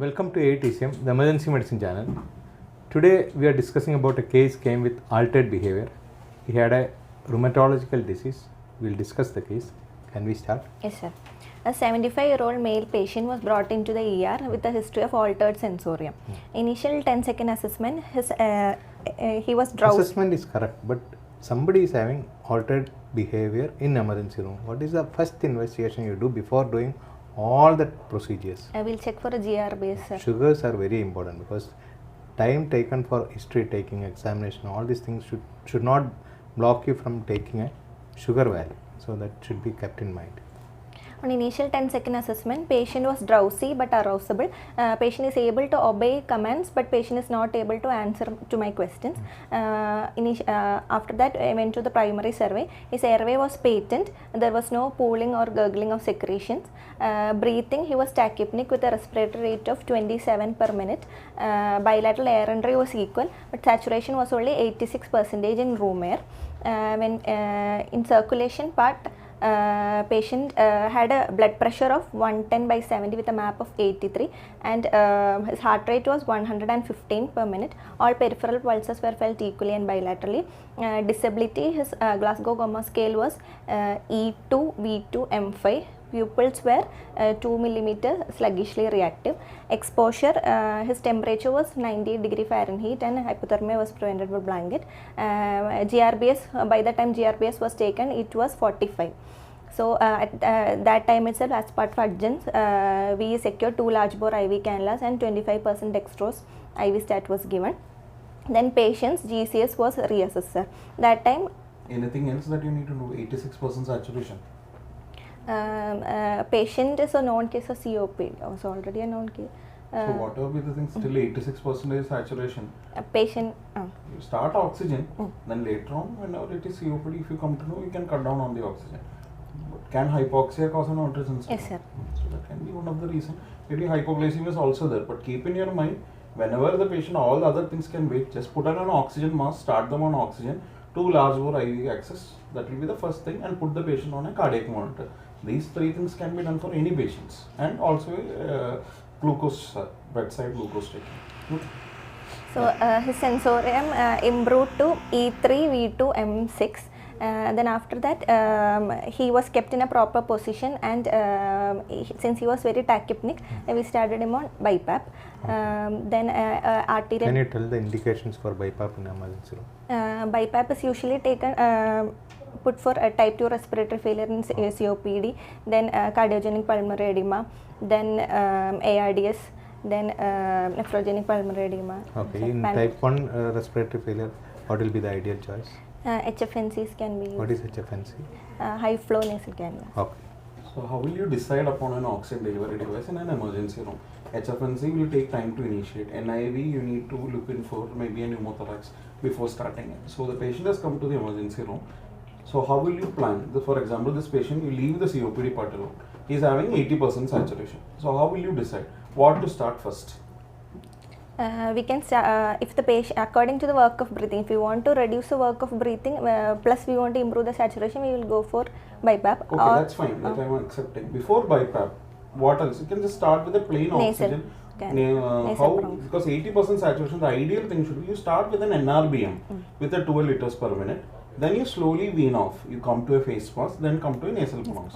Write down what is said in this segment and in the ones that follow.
Welcome to AITCM, the emergency medicine channel. Today we are discussing about a case came with altered behavior. He had a rheumatological disease. We will discuss the case. Can we start? Yes, sir. A 75-year-old male patient was brought into the ER with a history of altered sensorium. Initial 10-second assessment, he was drowsy. Assessment is correct, but somebody is having altered behavior in emergency room. What is the first investigation you do before doing all the procedures? I will check for a GR base, sir. Sugars are very important because time taken for history taking, examination, all these things should not block you from taking a sugar value. So that should be kept in mind. On initial 10-second assessment, patient was drowsy but arousable. Patient is able to obey commands, but patient is not able to answer to my questions. After that, I went to the primary survey. His airway was patent. There was no pooling or gurgling of secretions. Breathing, he was tachypnic with a respiratory rate of 27 per minute. Bilateral air entry was equal, but saturation was only 86% in room air. In circulation part, patient had a blood pressure of 110/70 with a MAP of 83, and his heart rate was 115 per minute. All peripheral pulses were felt equally and bilaterally. Disability, his Glasgow Coma scale was E2, V2, M5. Pupils were 2 mm sluggishly reactive. Exposure, his temperature was 98 degree Fahrenheit and hypothermia was prevented by blanket. GRBS, by the time GRBS was taken, it was 45. So at that time itself, as part of urgence, we secured 2 large bore IV cannulas and 25% dextrose IV stat was given. Then patient's GCS was reassessed. That time. Anything else that you need to know? 86% saturation. Patient is a known case of COPD. Was already a known case. So whatever be the thing, still 86% saturation. Patient. You start oxygen, then later on, whenever it is COPD, if you come to know, you can cut down on the oxygen. But can hypoxia cause an altered sensation? Yes, sir. So that can be one of the reasons. Maybe hypoglycemia is also there, but keep in your mind, whenever the patient, all the other things can wait. Just put on an oxygen mask, start them on oxygen, 2 large bore IV access. That will be the first thing, and put the patient on a cardiac monitor. These 3 things can be done for any patients, and also glucose, bedside glucose taking. Okay. So his sensorium improved to E3, V2, M6. Then after that, he was kept in a proper position, and since he was very tachypnic, we started him on BiPAP. Then arterial. Can you tell the indications for BiPAP in emergency room? BiPAP is usually taken. Put for a type 2 respiratory failure in COPD, then cardiogenic pulmonary edema, then ARDS, then nephrogenic pulmonary edema. Okay, in type 1 respiratory failure, what will be the ideal choice? HFNCs can be used. What is HFNC? High flow nasal cannula. Okay. So how will you decide upon an oxygen delivery device in an emergency room? HFNC will take time to initiate. NIV, you need to look in for maybe a pneumothorax before starting it. So the patient has come to the emergency room. So how will you plan? For example, this patient, you leave the COPD part alone. He is having 80% saturation. So how will you decide what to start first? We can start, if the patient, according to the work of breathing, if we want to reduce the work of breathing, plus we want to improve the saturation, we will go for BiPAP. Okay, that's fine. That I'm accepting. Before BiPAP, what else? You can just start with a plain oxygen. Because 80% saturation, the ideal thing should be you start with an NRBM with a 12 liters per minute. Then you slowly wean off. You come to a face mask, then come to a nasal pronouns.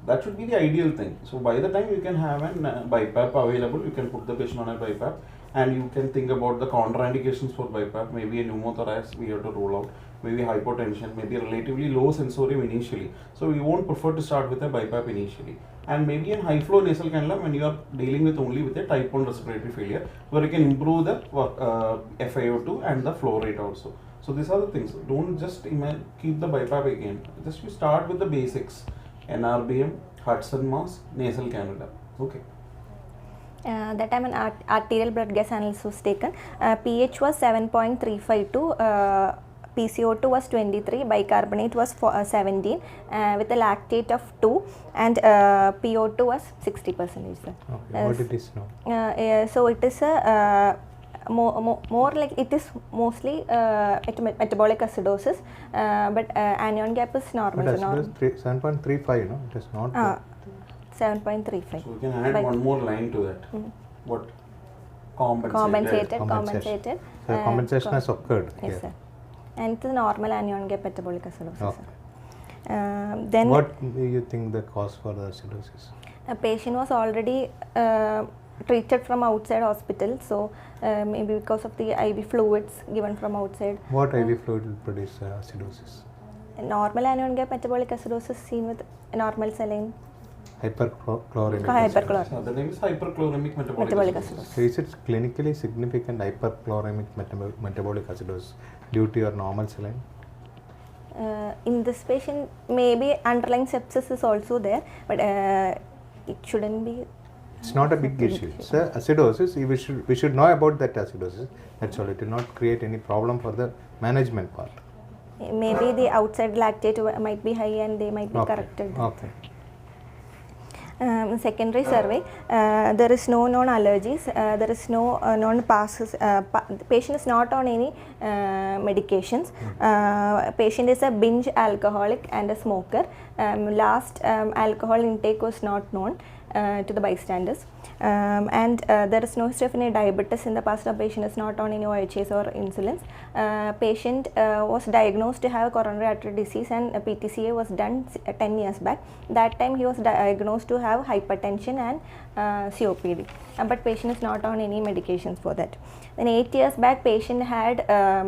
That should be the ideal thing. So by the time you can have a BiPAP available, you can put the patient on a BiPAP, and you can think about the contraindications for BiPAP. Maybe a pneumothorax we have to rule out, maybe hypotension, maybe a relatively low sensorium initially. So you won't prefer to start with a BiPAP initially. And maybe a high flow nasal cannula when you are dealing with only with a type 1 respiratory failure, where you can improve the FiO2 and the flow rate also. So these are the things. Don't just keep the BiPAP again. Just you start with the basics. NRBM, Hudson mask, nasal cannula. Okay. That time an arterial blood gas analysis was taken. pH was 7.352. PCO2 was 23, bicarbonate was 17, with a lactate of 2, and PO2 was 60%. Okay, what it is now? So it is a more like it is mostly metabolic acidosis, but anion gap is normal. But acidosis 7.35, no? It is not. 7.35. So we can add one more line to that. What? compensated. Compensated. So compensation has occurred Yes, here. sir. And it's a normal anion gap metabolic acidosis. Okay. Then What do you think the cause for the acidosis? a patient was already treated from outside hospital, so maybe because of the IV fluids given from outside. What IV fluid will produce acidosis? Normal anion gap metabolic acidosis seen with normal saline. Hyperchloremic. Hyperchloremic. So the name is hyperchloremic Metabolic acidosis. So is it clinically significant hyperchloremic metabolic acidosis due to your normal saline? In this patient, maybe underlying sepsis is also there, but it shouldn't be. It's not a big issue. So acidosis, we should know about that acidosis. That's all. It will not create any problem for the management part. Maybe the outside lactate might be high and they might be corrected. Okay. Secondary survey, there is no known allergies, there is no known passes, the patient is not on any medications, patient is a binge alcoholic and a smoker, last alcohol intake was not known to the bystanders, and there is no history of any diabetes in the past. The patient is not on any OHAs or insulins. Patient was diagnosed to have coronary artery disease and PTCA was done 10 years back. That time he was diagnosed to have hypertension and COPD, but patient is not on any medications for that. Then 8 years back, patient had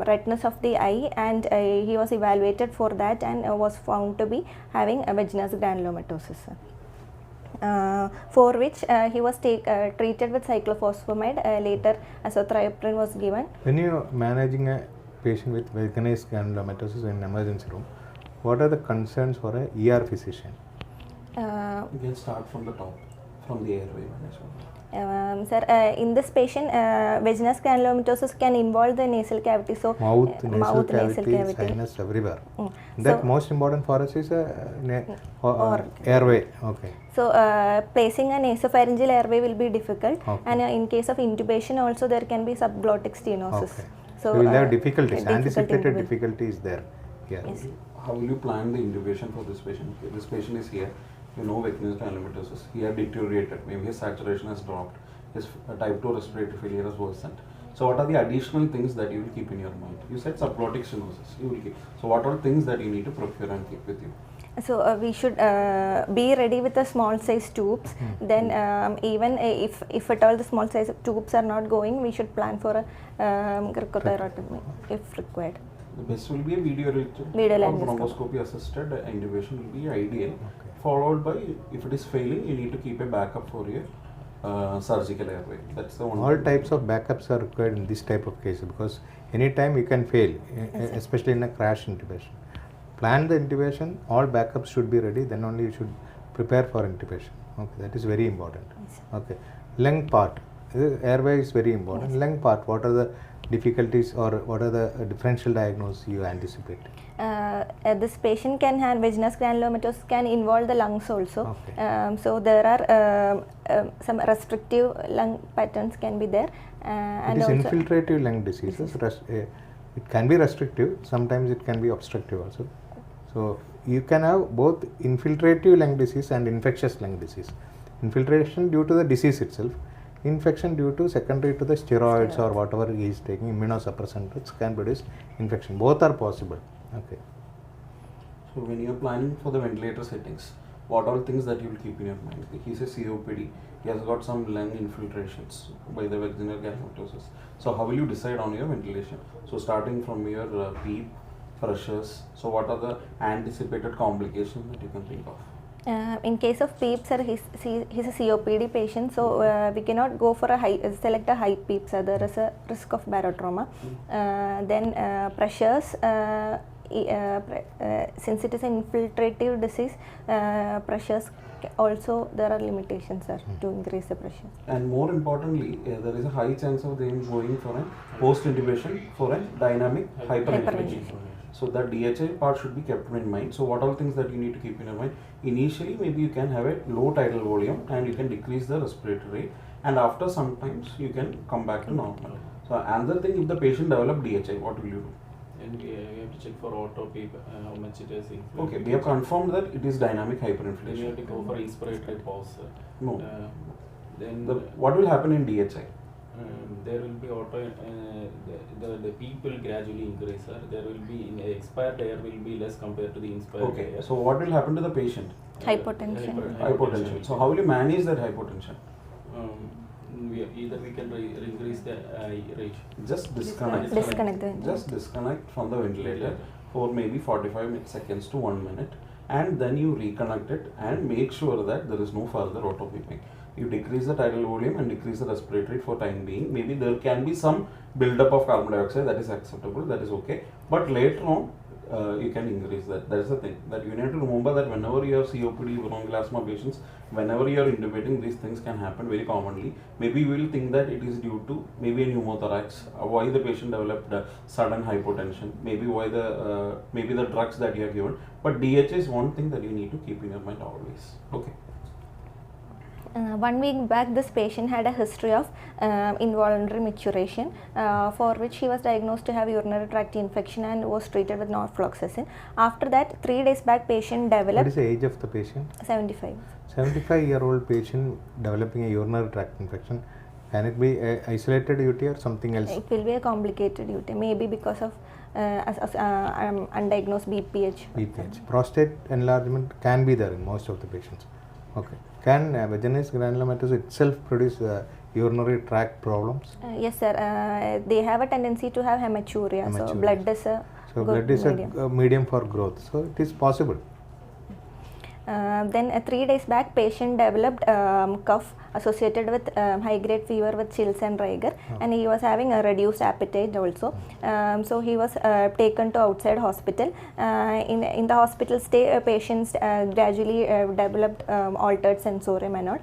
redness of the eye and he was evaluated for that and was found to be having a vaginous granulomatosis. For which he was treated with cyclophosphamide. Later azathioprine was given. When you are managing a patient with vaginous granulomatosis in emergency room, what are the concerns for a ER physician? You can start from the top, from the airway management. Sir, in this patient, vaginous granulomatosis can involve the nasal cavity. So Mouth, nasal cavity, sinus, everywhere. That most important for us is airway. Okay. So placing a nasopharyngeal airway will be difficult, and in case of intubation also there can be subglottic stenosis. Okay. So we will have difficulties. Anticipated difficulty is there. Yeah. Yes. How will you plan the intubation for this patient? If this patient is here, you know vaginous granulomatosis, he had deteriorated, maybe his saturation has dropped, his type 2 respiratory failure has worsened. So what are the additional things that you will keep in your mind? You said subglottic stenosis, you will keep. So what are things that you need to procure and keep with you? So we should be ready with the small size tubes. Then even if at all the small size tubes are not going, we should plan for a cricothyrotomy if required. The best will be a video bronchoscopy assisted intubation will be ideal. Followed by, if it is failing, you need to keep a backup for your surgical airway. That's the one. All types of backups are required in this type of case because anytime you can fail, especially in a crash intubation. Plan the intubation, all backups should be ready, then only you should prepare for intubation. Okay, that is very important. Yes. Okay, lung part, airway is very important. Yes. Lung part, what are the difficulties or what are the differential diagnosis you anticipate? This patient can have vaginous granulomatosis can involve the lungs also. Okay. So there are some restrictive lung patterns can be there. It is infiltrative lung diseases. It can be restrictive, sometimes it can be obstructive also. So you can have both infiltrative lung disease and infectious lung disease. Infiltration due to the disease itself, infection due to secondary to the steroids or whatever he is taking, immunosuppressants can produce infection. Both are possible. Okay. So when you are planning for the ventilator settings, what all things that you will keep in your mind? He says COPD, he has got some lung infiltrations by the vaginal granulomatosis. So how will you decide on your ventilation? So starting from your PEEP, pressures, so what are the anticipated complications that you can think of? In case of PEEP, sir, he's a COPD patient, so we cannot go for select a high PEEP, sir. There is a risk of barotrauma. Then pressures, since it is an infiltrative disease, pressures also there are limitations, sir, to increase the pressure. And more importantly, there is a high chance of them going for a post-intubation for a dynamic hyperinflation. So that DHA part should be kept in mind. So what all things that you need to keep in your mind? Initially, maybe you can have a low tidal volume and you can decrease the respiratory rate, and after sometimes you can come back to normal. So another thing, if the patient develop DHA, what will you do? And we have to check for auto PEEP, how much it is. Okay, we have confirmed that it is dynamic Then you hyperinflation. have to go for respiratory pause. No. Then What will happen in DHA? there will be the peak will gradually increase, sir. There will be in expired air will be less compared to the inspired Okay. air. So what will happen to the patient? Hypotension. Hypotension. So how will you manage that hypotension? Either we can increase the rate. Just disconnect. Disconnect the ventilator. Just disconnect from the ventilator for maybe 45 seconds to 1 minute, and then you reconnect it and make sure that there is no further auto beeping. You decrease the tidal volume and decrease the respiratory rate for time being. Maybe there can be some buildup of carbon dioxide, that is acceptable, that is okay. But later on, you can increase that. That is the thing. That you need to remember that whenever you have COPD, bronchial asthma patients, whenever you are intubating, these things can happen very commonly. Maybe we will think that it is due to maybe a pneumothorax, why the patient developed sudden hypotension, maybe why maybe the drugs that you have given. But DHA is one thing that you need to keep in your mind always. Okay. 1 week back, this patient had a history of involuntary micturition, for which he was diagnosed to have urinary tract infection and was treated with norfloxacin. After that, 3 days back, patient developed. What is the age of the patient? 75. 75-year-old patient developing a urinary tract infection. Can it be a isolated UTI or something else? It will be a complicated UTI, maybe because of undiagnosed BPH. BPH. Prostate enlargement can be there in most of the patients. Okay. Can vaginous granulomatosis itself produce urinary tract problems? Yes, sir. They have a tendency to have hematuria. So blood is a medium. A medium for growth. So it is possible. Then 3 days back, patient developed cough associated with high-grade fever with chills and rigor, and he was having a reduced appetite also. So he was taken to outside hospital. In the hospital stay, patients gradually developed altered sensorium and all.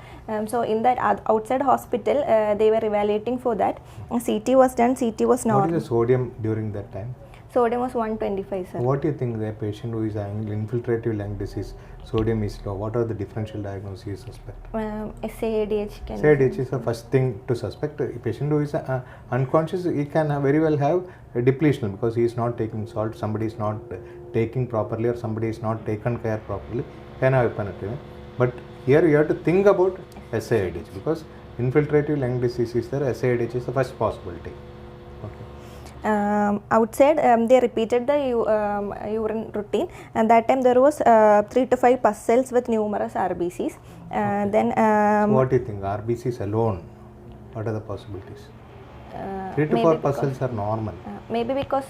So in that outside hospital, they were evaluating for that. CT was done. CT was normal. What is the sodium during that time? Sodium was 125, sir. What do you think the patient who is having infiltrative lung disease, sodium is low, what are the differential diagnoses you suspect? SAADH. SAADH is the first thing to suspect. A patient who is unconscious, he can very well have a depletion because he is not taking salt, somebody is not taking properly, or somebody is not taken care properly, can have hyponatremia. But here you have to think about SAADH because infiltrative lung disease is there, SAADH is the first possibility. Outside, they repeated the urine routine, and that time there was 3 to 5 pus cells with numerous RBCs. Then what do you think? RBCs alone, what are the possibilities? 3 to 4 pus cells are normal. Maybe because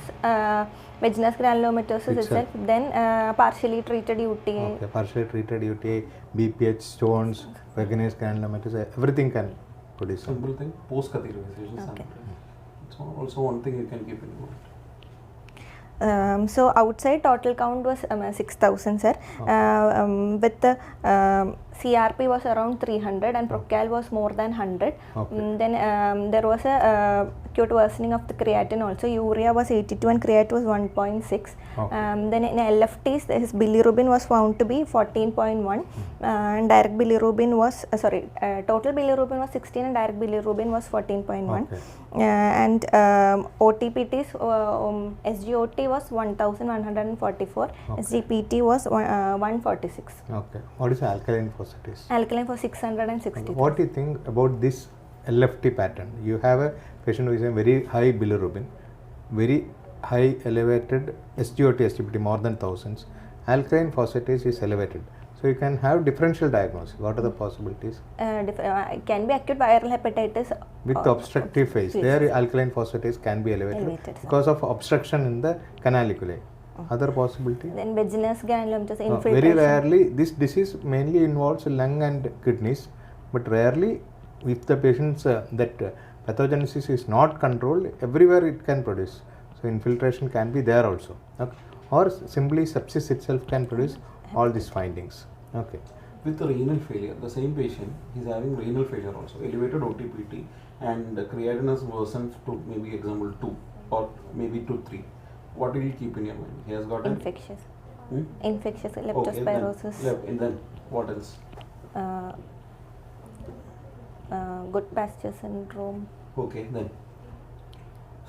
vaginous granulomatosis itself, then partially treated UTI. Okay, partially treated UTI, BPH, stones, vaginous granulomatosis, everything can produce. Simple thing, post-catheterization. Okay. Also one thing you can keep in mind. So outside total count was 6,000, sir. With the CRP was around 300 and Procal was more than 100. Then there was a acute worsening of the creatinine also. Urea was 82 and creatinine was 1.6. Then in LFTs, his bilirubin was found to be 14.1 and direct bilirubin was, total bilirubin was 16 and direct bilirubin was 14.1. And OTPTs, SGOT was 1144, SGPT was 146. Okay. What is alkaline phosphatase? Alkaline for 660. What do you think about this LFT pattern? You have a patient who is a very high bilirubin, very high elevated SGOT, SGPT more than thousands. Alkaline phosphatase is elevated. So you can have differential diagnosis. What are the possibilities? Can be acute viral hepatitis with obstructive phase. There alkaline phosphatase can be elevated because of obstruction in the canaliculi. Other possibility? Then vaginous granulomatosis infiltration. Very rarely, this disease mainly involves lung and kidneys, but rarely if the patient's that pathogenesis is not controlled, everywhere it can produce. So infiltration can be there also. Okay. Or simply sepsis itself can produce all these findings. Okay. With the renal failure, the same patient is having renal failure also, elevated OTPT, and creatinine has worsened to maybe example 2 or maybe to 3. What will you keep in your mind? He has got infectious. Infectious leptospirosis. Okay, and then what else? Goodpasture syndrome. Okay, then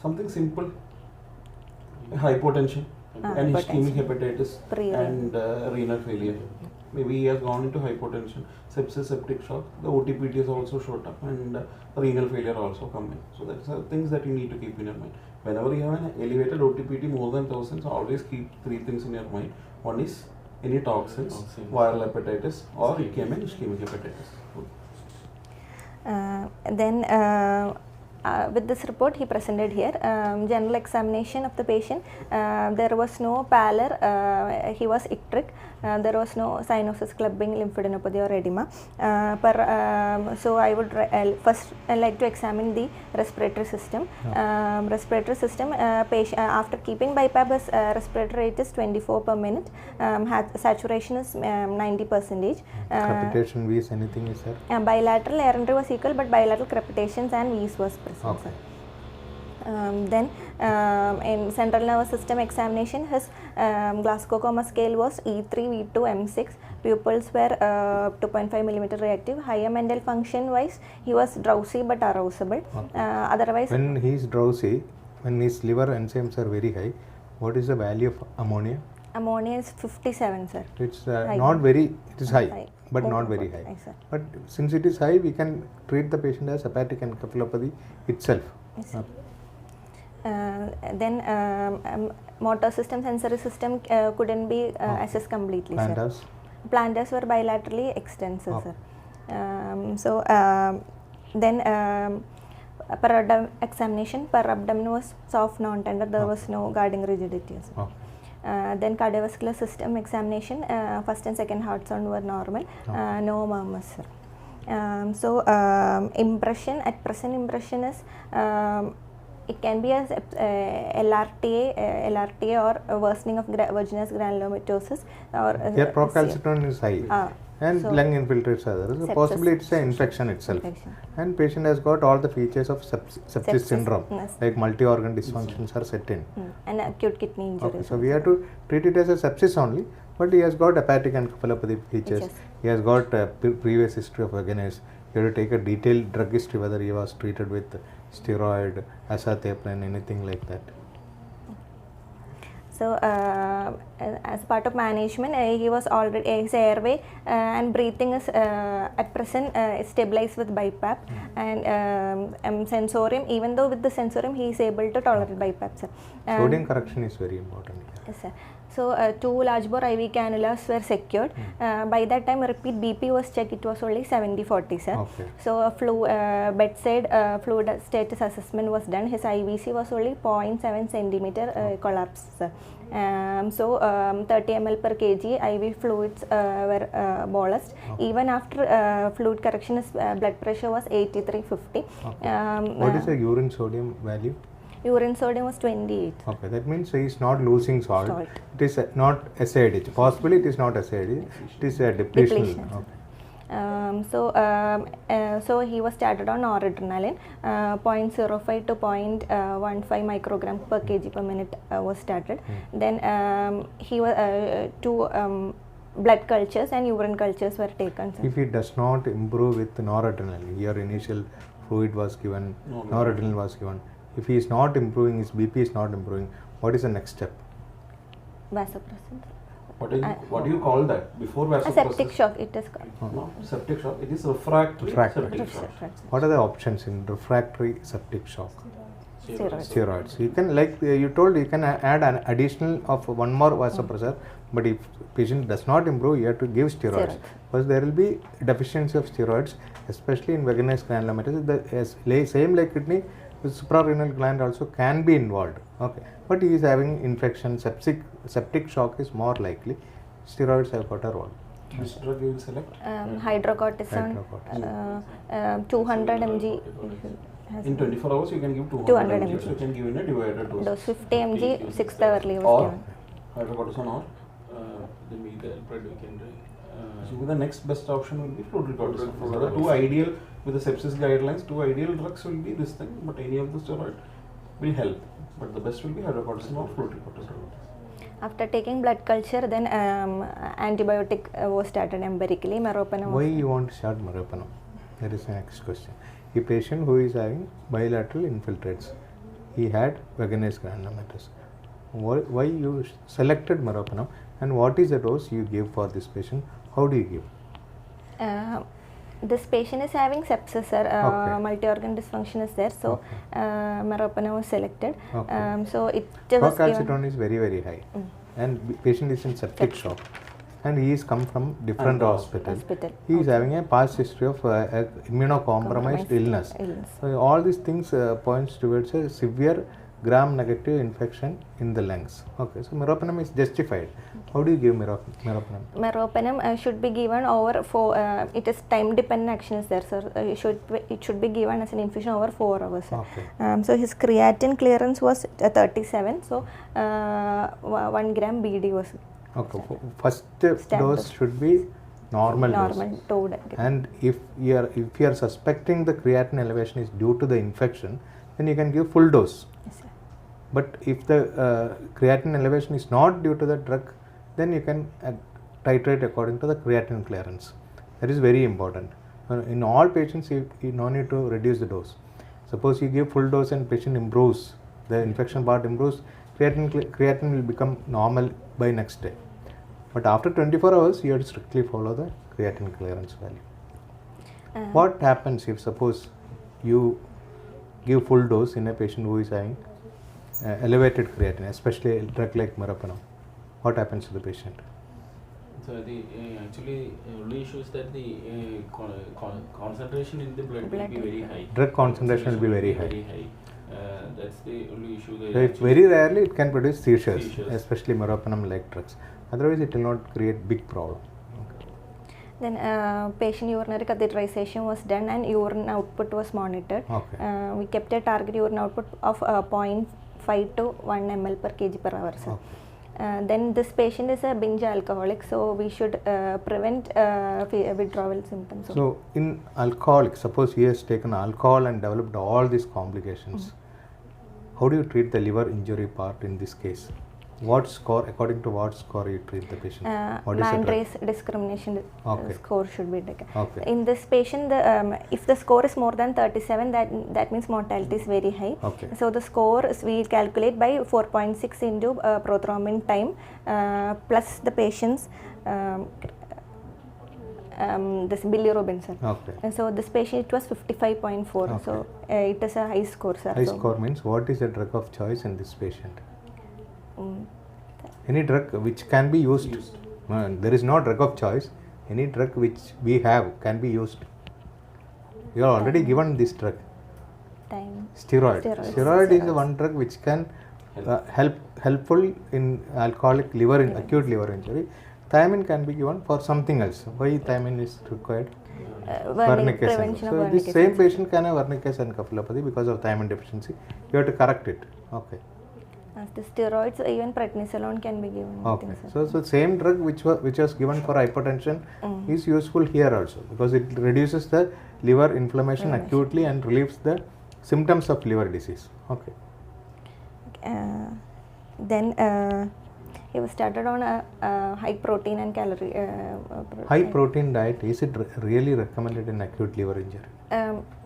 something simple. Hypotension. and ischemic hepatitis and Pre-renal. renal failure. Maybe he has gone into hypotension, sepsis, septic shock. The OTPT has also showed up, and renal failure also come in. So that's things that you need to keep in your mind. Whenever you have an elevated OTPT more than 1000, so always keep three things in your mind. One is any toxins, viral hepatitis, or ischemic hepatitis. Then with this report he presented here, general examination of the patient, there was no pallor, he was icteric, there was no cyanosis, clubbing, lymphadenopathy or edema. So I would first like to examine the respiratory system. Respiratory system, patient, after keeping BiPAP, his respiratory rate is 24 per minute, saturation is 90%. Crepitation, wheeze, anything is there? Bilateral air entry was equal, but bilateral crepitations and wheeze was present. Okay. Then in central nervous system examination, his Glasgow Coma scale was E3, V2, M6. Pupils were 2.5 mm reactive. Higher mental function wise, he was drowsy but arousable. Okay. Otherwise, When he is drowsy, when his liver enzymes are very high, what is the value of ammonia? ammonia is 57, sir. It's High. not very, it is high, High. but Oh, not very good. high. Sir. But since it is high, we can treat the patient as hepatic encephalopathy itself. Yes, sir. Then motor system, sensory system couldn't be assessed completely, sir. Plantas. Planters were bilaterally extensive, Okay. sir. Then per examination, per abdomen was soft, non-tender. There was no guarding rigidity. Sir. Okay. Then cardiovascular system examination, first and second heart sound were normal, no murmurs, sir. Impression, at present impression is it can be as LRTA or a worsening of verginous granulomatosis or Here procalcitonin is high and so lung infiltrates are there. So sepsis. possibly it's an infection itself. Infection. And patient has got all the features of sepsis syndrome, yes. like multi-organ dysfunctions are set in. And acute kidney injury. Okay, so we have to treat it as a sepsis only, but he has got hepatic encephalopathy features. He has got a previous history of vaginas. You have to take a detailed drug history, whether he was treated with steroid, azathioprine, anything like that. So, as part of management, he was already, his airway and breathing is at present stabilized with BiPAP, and sensorium, even though with the sensorium he is able to tolerate BiPAP, sir. Sodium correction is very important. Yes, sir. So, 2 large bore IV cannulas were secured. By that time, repeat BP was checked, it was only 70/40, sir. Okay. So, bedside fluid status assessment was done. His IVC was only 0.7 centimeter collapse, sir. 30 ml per kg IV fluids were bolused. Even after fluid correction, his blood pressure was 83/50. What is the urine sodium value? Urine sodium was 28. Okay, that means he is not losing salt. Salt. It is not SAD. Possibly it is not SAD. It is a depletion. Depletion. Okay. So he was started on noradrenaline, 0.05 to 0.15 microgram per kg per minute was started. Then he was 2 blood cultures and urine cultures were taken, sir. If it does not improve with noradrenaline, your initial fluid was given, noradrenaline was given. If he is not improving, his BP is not improving, what is the next step? Vasopressin. What do you call that? Before A vasopressin? septic shock, it is called. No, septic shock. It is refractory. Refractory. Septic shock. What are the options in refractory septic shock? Steroids. Steroids. You can, like you told, you can add an additional of one more vasopressor, but if patient does not improve, you have to give steroids. Because there will be deficiency of steroids, especially in vaginous granulomatosis. The same like kidney, the suprarenal gland also can be involved. Okay, but he is having infection, septic shock is more likely. Steroids have got a role. Which drug you will select? Hydrocortisone, 200 mg. In 24 hours, you can give 200 mg. So you can give in a divided dose. Dose 50 mg 6th hourly was Or given. hydrocortisone or. The methyl predicant. So the next best option will be fludrocortisone. So the two ideal, with the sepsis guidelines, 2 ideal drugs will be this thing, but any of the steroid will help. But the best will be hydrocortisone or fludrocortisone. After taking blood culture, then antibiotic was started empirically. Meropenem. Why you want to start meropenem? That is the next question. A patient who is having bilateral infiltrates, he had vaginous granulomatosis. why you selected meropenem, and what is the dose you give for this patient? How do you give? This patient is having sepsis, sir. Multi-organ dysfunction is there, so meropenem was selected. So it was procalcitonin is very high, and patient is in septic shock, and he is come from different hospital. He is having a past history of immunocompromised illness. So all these things points towards a severe gram-negative infection in the lungs. Okay, so meropenem is justified. How do you give meropenem? Meropenem should be given over it is time-dependent action is there, sir. It should be given as an infusion over 4 hours. Okay. So his creatinine clearance was 37. So 1 gram BD was. Okay. First dose should be normal dose. And if you are suspecting the creatinine elevation is due to the infection, then you can give full dose. Yes, sir. But if the creatinine elevation is not due to the drug, then you can titrate according to the creatinine clearance. That is very important. In all patients, you no need to reduce the dose. Suppose you give full dose and patient improves, the infection part improves, creatinine will become normal by next day. But after 24 hours, you have to strictly follow the creatinine clearance value. What happens if suppose you give full dose in a patient who is having elevated creatinine, especially a drug like meropenem? What happens to the patient? So the actually only issue is that the concentration in the blood will be very high. Drug concentration will be very high. That's the only issue. So if very rarely it can produce seizures, especially meropenem like drugs. Otherwise it will not create big problem. Okay. Then patient urinary catheterization was done and urine output was monitored. Okay. We kept a target urine output of 0.5 to 1 ml per kg per hour. Sir. Okay. Then this patient is a binge alcoholic, so we should prevent withdrawal symptoms. So in alcoholic, suppose he has taken alcohol and developed all these complications, how do you treat the liver injury part in this case? What score, according to what score you treat the patient? Man-race discrimination score should be taken. Okay. In this patient, if the score is more than 37, that means mortality is very high. Okay. So the score is we calculate by 4.6 into prothrombin time plus the patient's this bilirubin, sir. Okay. So this patient it was 55.4. Okay. So it is a high score, sir. High score means what is the drug of choice in this patient? Any drug which can be used. There is no drug of choice. Any drug which we have can be used. You are already given this drug. Steroid. Steroid is the one drug which can helpful in alcoholic liver in acute liver injury. Thiamine can be given for something else. Why thiamine is required? Wernicke syndrome. So this same patient can have Wernicke encephalopathy because of thiamine deficiency. You have to correct it. Okay. As the steroids, even prednisolone can be given. Okay. So same drug which was given for hypertension is useful here also because it reduces the liver inflammation acutely and relieves the symptoms of liver disease. Okay. Then he was started on a high protein and calorie. High protein diet, is it really recommended in acute liver injury?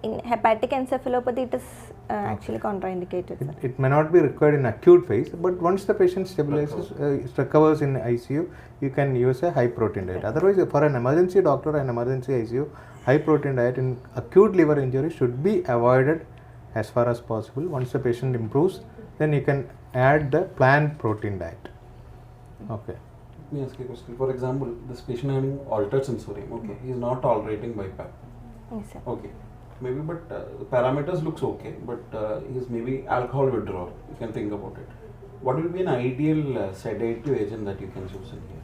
In hepatic encephalopathy, it is actually contraindicated. It may not be required in acute phase, but once the patient stabilizes, recovers in ICU, you can use a high protein diet. Otherwise, for an emergency doctor and emergency ICU, high protein diet in acute liver injury should be avoided as far as possible. Once the patient improves, then you can add the planned protein diet. Okay. Let me ask you a question. For example, this patient having altered sensorium, okay, he is not tolerating BiPAP. Yes, sir. Okay, maybe, but the parameters looks okay, but he is maybe alcohol withdrawal. You can think about it. What will be an ideal sedative agent that you can choose in here,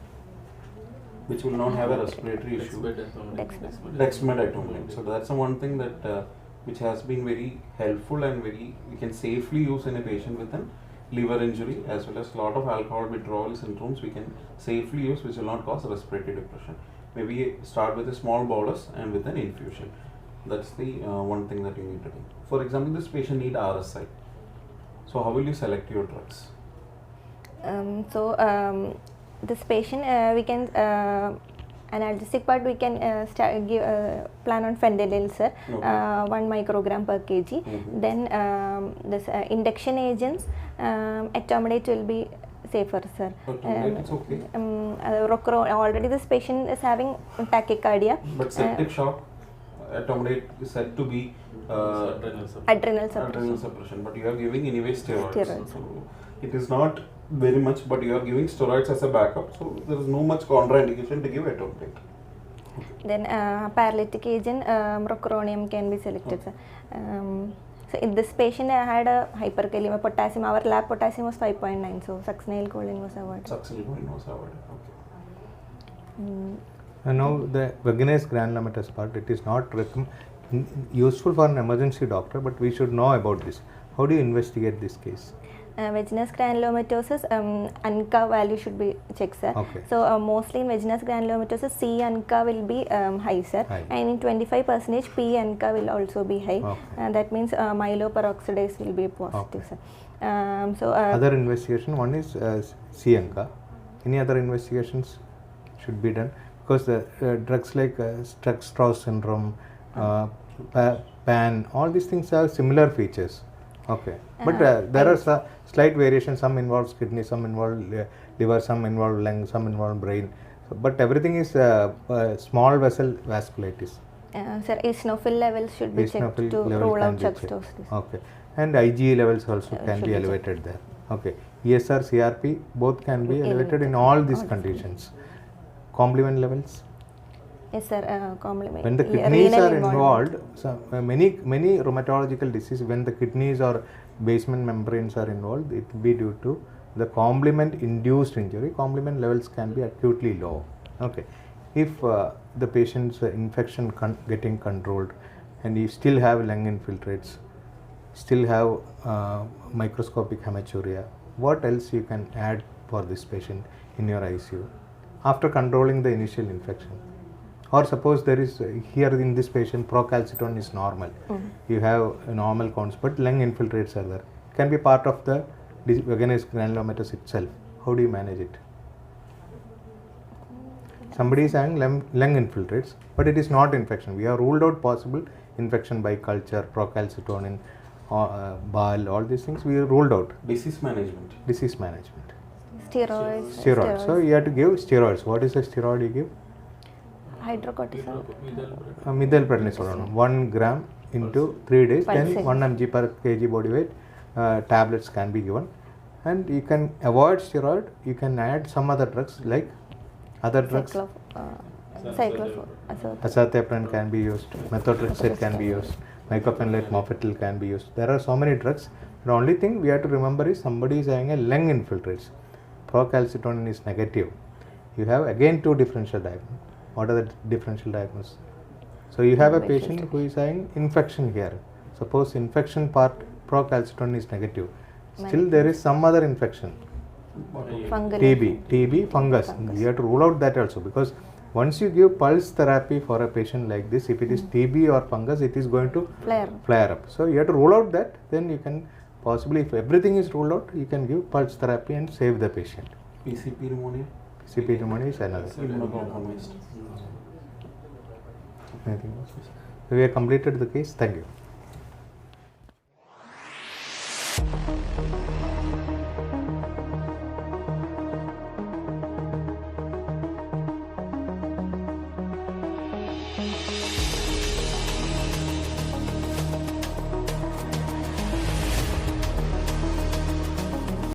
which will not have a respiratory issue? Dexmedetomidine. So that's the one thing that which has been very helpful and we can safely use in a patient with an liver injury as well as a lot of alcohol withdrawal syndromes we can safely use, which will not cause respiratory depression. Maybe start with a small bolus and with an infusion. That's the one thing that you need to do. For example, this patient need RSI. So how will you select your drugs? This patient we can analgesic part we can plan on Fentanyl, sir, 1 microgram per kg. Then this induction agents, etomidate will be safer, sir. It's okay. Already this patient is having tachycardia. But septic shock, etomidate is said to be adrenal suppression. But you are giving anyway steroids. Steroids. So it is not very much, but you are giving steroids as a backup. So there is no much contraindication to give etomidate. Then paralytic agent, rocuronium can be selected, sir. So in this patient I had a hyperkalemia, potassium, our lab potassium was 5.9, so succinylcholine was avoided. Succinylcholine was avoided, okay. And now the vaginous granulomatous part, it is not useful for an emergency doctor, but we should know about this. How do you investigate this case? Vaginous granulomatosis, ANCA value should be checked, sir. Okay. So mostly in vaginous granulomatosis, C ANCA will be high, sir. High. And in 25% P ANCA will also be high. Okay. That means myeloperoxidase will be positive, Okay. sir. So other investigation, one is C ANCA. Any other investigations should be done? Because the drugs like Struck-Strauss syndrome, PAN, all these things have similar features. Okay, but there are slight variations. Some involves kidney, some involve liver, some involve lung, some involve brain. So, but everything is small vessel vasculitis. Sir, eosinophil levels should be checked to rule out Chuck-Strauss. Okay, and IgE levels also can be elevated there. Okay, ESR, CRP both can be elevated in all these conditions. Complement levels. Yes, sir. Complement. When the kidneys are involved, so many rheumatological diseases, when the kidneys or basement membranes are involved, it will be due to the complement induced injury. Complement levels can be acutely low. Okay, if the patient's infection getting controlled, and you still have lung infiltrates, still have microscopic hematuria, what else you can add for this patient in your ICU after controlling the initial infection? Or suppose there is here in this patient procalcitonin is normal, you have normal counts, but lung infiltrates are there. Can be part of the vaginous granulomatous itself. How do you manage it? Somebody is having lung infiltrates, but it is not infection. We have ruled out possible infection by culture, procalcitonin, BAL, all these things we ruled out. Disease management. Steroids. So you have to give steroids. What is the steroid you give? Hydrocortisone. Methylprednisolone, 1 gram into 3 days, then 1 mg per kg body weight tablets can be given. And you can avoid steroid, you can add some other drugs like other drugs. Azathioprine can be used, methotrexate can be used, mycophenolate mofetil can be used. There are so many drugs. The only thing we have to remember is somebody is having a lung infiltrates. Procalcitonin is negative. You have again two differential diagnoses. What are the differential diagnoses? So you have a patient who is having infection here. Suppose infection part procalcitonin is negative. Still there is some other infection. TB, fungus. You have to rule out that also, because once you give pulse therapy for a patient like this, if it is TB or fungus, it is going to flare up. So you have to rule out that. Then you can possibly, if everything is ruled out, you can give pulse therapy and save the patient. PCP pneumonia. PCP pneumonia is another. Immunocompromised. Anything else? We have completed the case. Thank you.